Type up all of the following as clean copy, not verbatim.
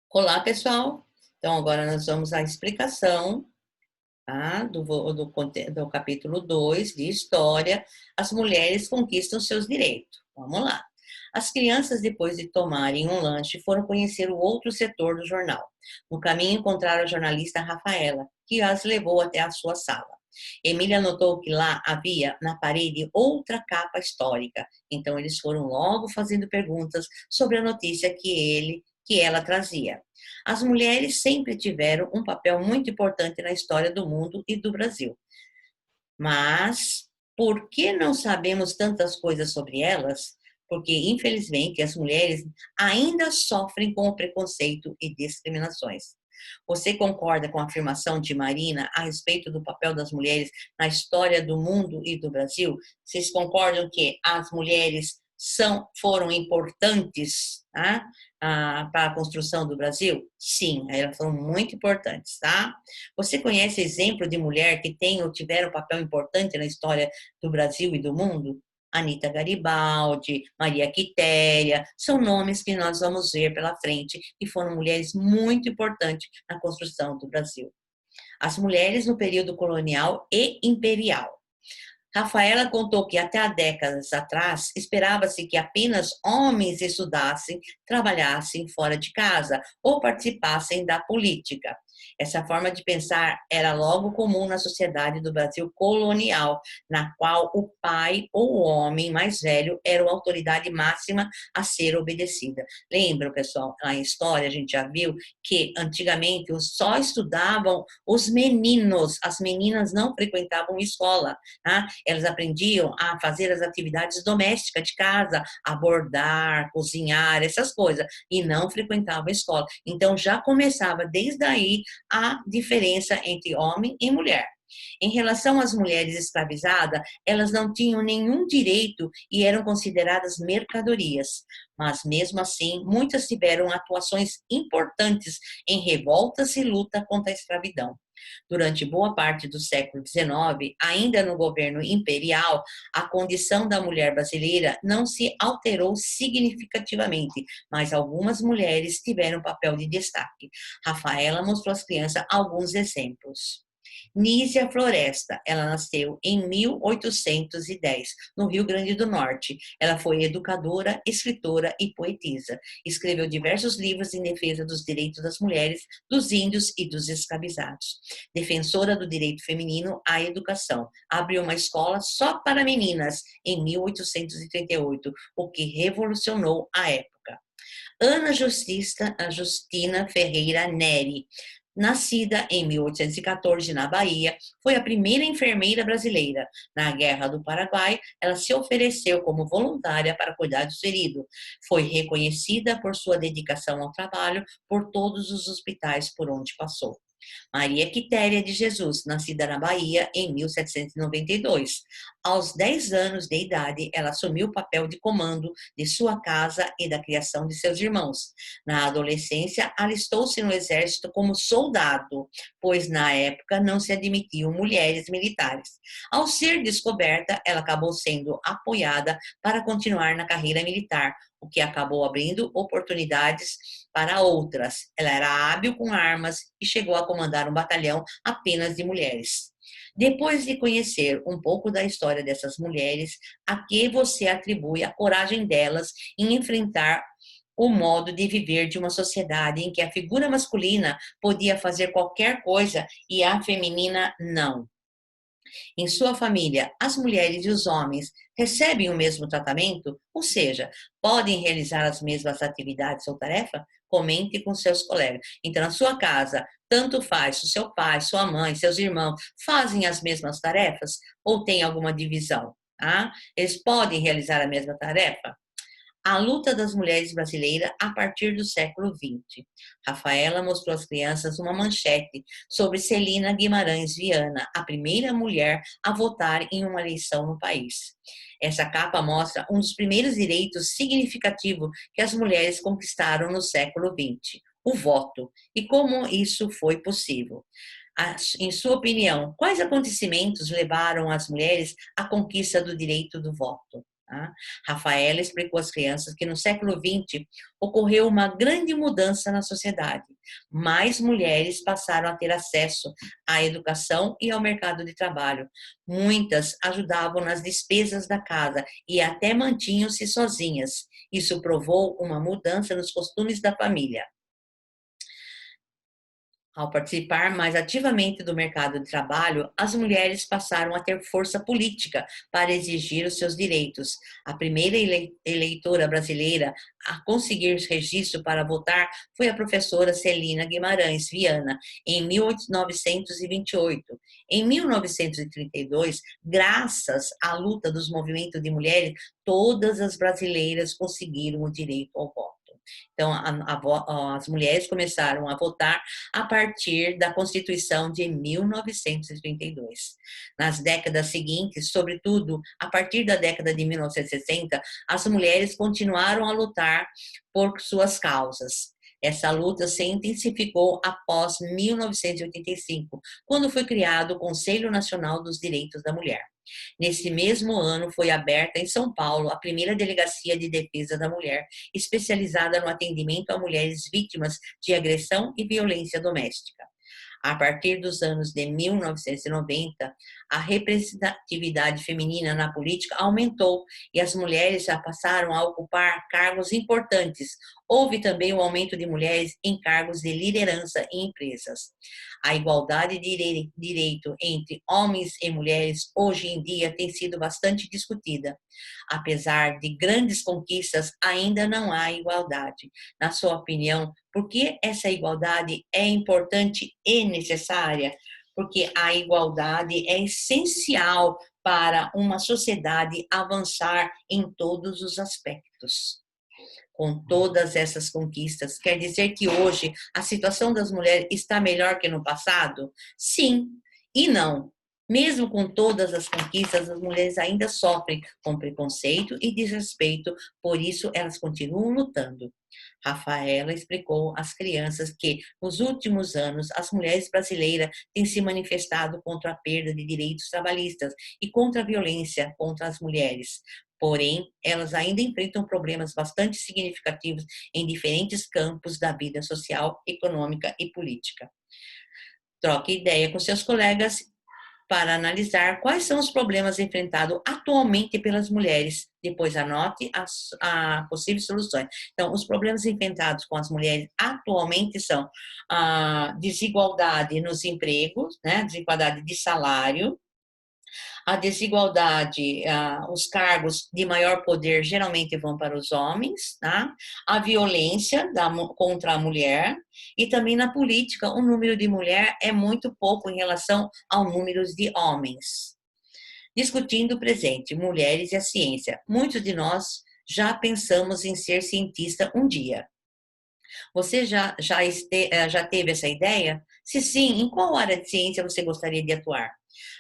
Olá, pessoal! Então, agora nós vamos à explicação, tá? do capítulo 2 de História, as mulheres conquistam seus direitos. Vamos lá. As crianças, depois de tomarem um lanche, foram conhecer o outro setor do jornal. No caminho, encontraram a jornalista Rafaela, que as levou até a sua sala. Emília notou que lá havia na parede outra capa histórica, então eles foram logo fazendo perguntas sobre a notícia que ela trazia. As mulheres sempre tiveram um papel muito importante na história do mundo e do Brasil. Mas por que não sabemos tantas coisas sobre elas? Porque, infelizmente, as mulheres ainda sofrem com o preconceito e discriminações. Você concorda com a afirmação de Marina a respeito do papel das mulheres na história do mundo e do Brasil? Vocês concordam que as mulheres foram importantes, tá? Para a construção do Brasil? Sim, elas foram muito importantes, tá? Você conhece exemplo de mulher que tem ou tiveram um papel importante na história do Brasil e do mundo? Anita Garibaldi, Maria Quitéria, são nomes que nós vamos ver pela frente e foram mulheres muito importantes na construção do Brasil. As mulheres no período colonial e imperial. Rafaela contou que até há décadas atrás esperava-se que apenas homens estudassem, trabalhassem fora de casa ou participassem da política. Essa forma de pensar era logo comum na sociedade do Brasil colonial, na qual o pai ou o homem mais velho era a autoridade máxima a ser obedecida. Lembra, pessoal, na história a gente já viu que antigamente só estudavam os meninos, as meninas não frequentavam escola, tá? Elas aprendiam a fazer as atividades domésticas de casa, a bordar, cozinhar, essas coisas, e não frequentavam a escola. Então já começava desde aí a diferença entre homem e mulher. Em relação às mulheres escravizadas, elas não tinham nenhum direito e eram consideradas mercadorias. Mas, mesmo assim, muitas tiveram atuações importantes em revoltas e luta contra a escravidão. Durante boa parte do século XIX, ainda no governo imperial, a condição da mulher brasileira não se alterou significativamente, mas algumas mulheres tiveram papel de destaque. Rafaela mostrou às crianças alguns exemplos. Nísia Floresta, ela nasceu em 1810, no Rio Grande do Norte. Ela foi educadora, escritora e poetisa. Escreveu diversos livros em defesa dos direitos das mulheres, dos índios e dos escravizados. Defensora do direito feminino à educação. Abriu uma escola só para meninas em 1838, o que revolucionou a época. Ana Justina Ferreira Neri, nascida em 1814 na Bahia, foi a primeira enfermeira brasileira. Na Guerra do Paraguai, ela se ofereceu como voluntária para cuidar dos feridos. Foi reconhecida por sua dedicação ao trabalho por todos os hospitais por onde passou. Maria Quitéria de Jesus, nascida na Bahia em 1792. Aos 10 anos de idade, ela assumiu o papel de comando de sua casa e da criação de seus irmãos. Na adolescência, alistou-se no exército como soldado, pois na época não se admitiam mulheres militares. Ao ser descoberta, ela acabou sendo apoiada para continuar na carreira militar, o que acabou abrindo oportunidades para outras. Ela era hábil com armas e chegou a comandar um batalhão apenas de mulheres. Depois de conhecer um pouco da história dessas mulheres, a que você atribui a coragem delas em enfrentar o modo de viver de uma sociedade em que a figura masculina podia fazer qualquer coisa e a feminina não? Em sua família, as mulheres e os homens recebem o mesmo tratamento? Ou seja, podem realizar as mesmas atividades ou tarefas? Comente com seus colegas. Então, na sua casa, tanto faz se o seu pai, sua mãe, seus irmãos fazem as mesmas tarefas ou tem alguma divisão? Tá? Eles podem realizar a mesma tarefa? A luta das mulheres brasileiras a partir do século XX. Rafaela mostrou às crianças uma manchete sobre Celina Guimarães Viana, a primeira mulher a votar em uma eleição no país. Essa capa mostra um dos primeiros direitos significativos que as mulheres conquistaram no século XX, o voto, e como isso foi possível. Em sua opinião, quais acontecimentos levaram as mulheres à conquista do direito do voto? Tá? Rafaela explicou às crianças que no século XX ocorreu uma grande mudança na sociedade. Mais mulheres passaram a ter acesso à educação e ao mercado de trabalho. Muitas ajudavam nas despesas da casa e até mantinham-se sozinhas. Isso provou uma mudança nos costumes da família. Ao participar mais ativamente do mercado de trabalho, as mulheres passaram a ter força política para exigir os seus direitos. A primeira eleitora brasileira a conseguir registro para votar foi a professora Celina Guimarães Viana, em 1928. Em 1932, graças à luta dos movimentos de mulheres, todas as brasileiras conseguiram o direito ao voto. Então, as mulheres começaram a votar a partir da Constituição de 1932. Nas décadas seguintes, sobretudo a partir da década de 1960, as mulheres continuaram a lutar por suas causas. Essa luta se intensificou após 1985, quando foi criado o Conselho Nacional dos Direitos da Mulher. Nesse mesmo ano, foi aberta em São Paulo a primeira delegacia de defesa da mulher, especializada no atendimento a mulheres vítimas de agressão e violência doméstica. A partir dos anos de 1990, a representatividade feminina na política aumentou e as mulheres já passaram a ocupar cargos importantes. Houve também o aumento de mulheres em cargos de liderança em empresas. A igualdade de direito entre homens e mulheres hoje em dia tem sido bastante discutida. Apesar de grandes conquistas, ainda não há igualdade. Na sua opinião, por que essa igualdade é importante e necessária? Porque a igualdade é essencial para uma sociedade avançar em todos os aspectos. Com todas essas conquistas, quer dizer que hoje a situação das mulheres está melhor que no passado? Sim e não. Mesmo com todas as conquistas, as mulheres ainda sofrem com preconceito e desrespeito, por isso elas continuam lutando. Rafaela explicou às crianças que, nos últimos anos, as mulheres brasileiras têm se manifestado contra a perda de direitos trabalhistas e contra a violência contra as mulheres. Porém, elas ainda enfrentam problemas bastante significativos em diferentes campos da vida social, econômica e política. Troque ideia com seus colegas para analisar quais são os problemas enfrentados atualmente pelas mulheres. Depois anote as possíveis soluções. Então, os problemas enfrentados com as mulheres atualmente são a desigualdade nos empregos, né? Desigualdade de salário, a desigualdade, os cargos de maior poder geralmente vão para os homens, tá? A violência contra a mulher e também na política o número de mulher é muito pouco em relação ao número de homens. Discutindo o presente, mulheres e a ciência. Muitos de nós já pensamos em ser cientista um dia. Você já teve essa ideia? Se sim, em qual área de ciência você gostaria de atuar?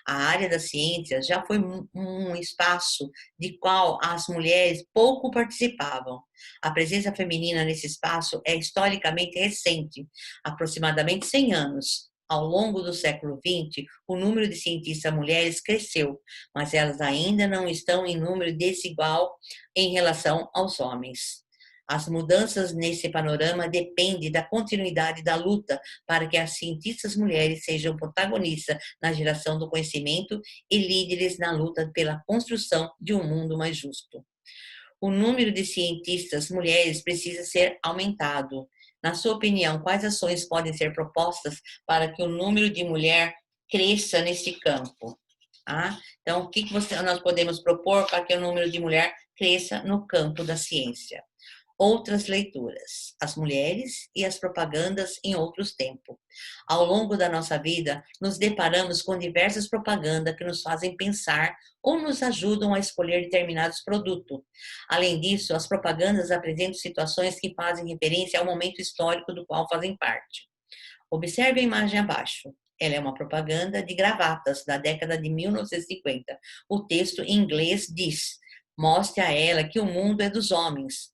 A área da ciência já foi um espaço de qual as mulheres pouco participavam. A presença feminina nesse espaço é historicamente recente, aproximadamente 100 anos. Ao longo do século XX, o número de cientistas mulheres cresceu, mas elas ainda não estão em número desigual em relação aos homens. As mudanças nesse panorama dependem da continuidade da luta para que as cientistas mulheres sejam protagonistas na geração do conhecimento e líderes na luta pela construção de um mundo mais justo. O número de cientistas mulheres precisa ser aumentado. Na sua opinião, quais ações podem ser propostas para que o número de mulheres cresça nesse campo? Então, o que nós podemos propor para que o número de mulheres cresça no campo da ciência? Outras leituras, as mulheres e as propagandas em outros tempos. Ao longo da nossa vida, nos deparamos com diversas propagandas que nos fazem pensar ou nos ajudam a escolher determinados produtos. Além disso, as propagandas apresentam situações que fazem referência ao momento histórico do qual fazem parte. Observe a imagem abaixo. Ela é uma propaganda de gravatas da década de 1950. O texto em inglês diz: mostre a ela que o mundo é dos homens.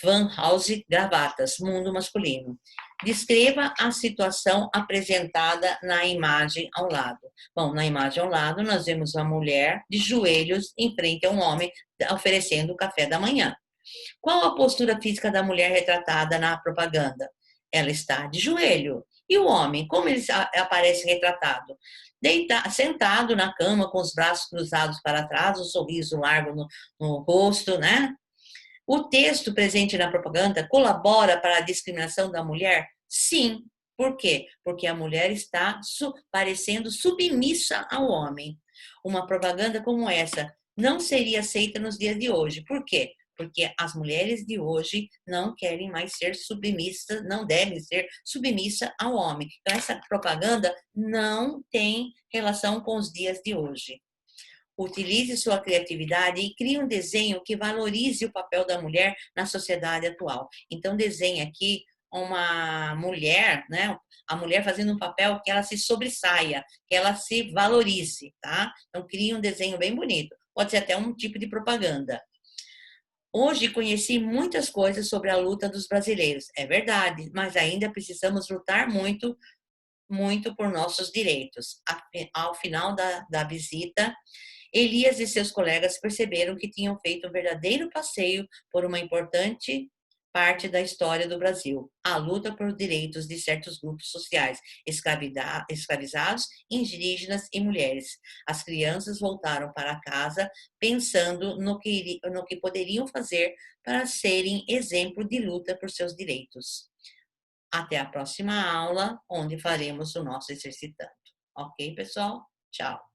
Van House Gravatas, Mundo Masculino. Descreva a situação apresentada na imagem ao lado. Bom, na imagem ao lado, nós vemos uma mulher de joelhos em frente a um homem oferecendo o café da manhã. Qual a postura física da mulher retratada na propaganda? Ela está de joelho. E o homem, como ele aparece retratado? Sentado na cama, com os braços cruzados para trás, um sorriso largo no rosto, né? O texto presente na propaganda colabora para a discriminação da mulher? Sim. Por quê? Porque a mulher está parecendo submissa ao homem. Uma propaganda como essa não seria aceita nos dias de hoje. Por quê? Porque as mulheres de hoje não querem mais ser submissas, não devem ser submissas ao homem. Então, essa propaganda não tem relação com os dias de hoje. Utilize sua criatividade e crie um desenho que valorize o papel da mulher na sociedade atual. Então, desenhe aqui uma mulher, né? A mulher fazendo um papel que ela se sobressaia, que ela se valorize, tá? Então, crie um desenho bem bonito. Pode ser até um tipo de propaganda. Hoje conheci muitas coisas sobre a luta dos brasileiros. É verdade, mas ainda precisamos lutar muito, muito por nossos direitos. Ao final da visita, Elias e seus colegas perceberam que tinham feito um verdadeiro passeio por uma importante parte da história do Brasil, a luta por direitos de certos grupos sociais, escravizados, indígenas e mulheres. As crianças voltaram para casa pensando no que poderiam fazer para serem exemplo de luta por seus direitos. Até a próxima aula, onde faremos o nosso exercitando. Ok, pessoal? Tchau.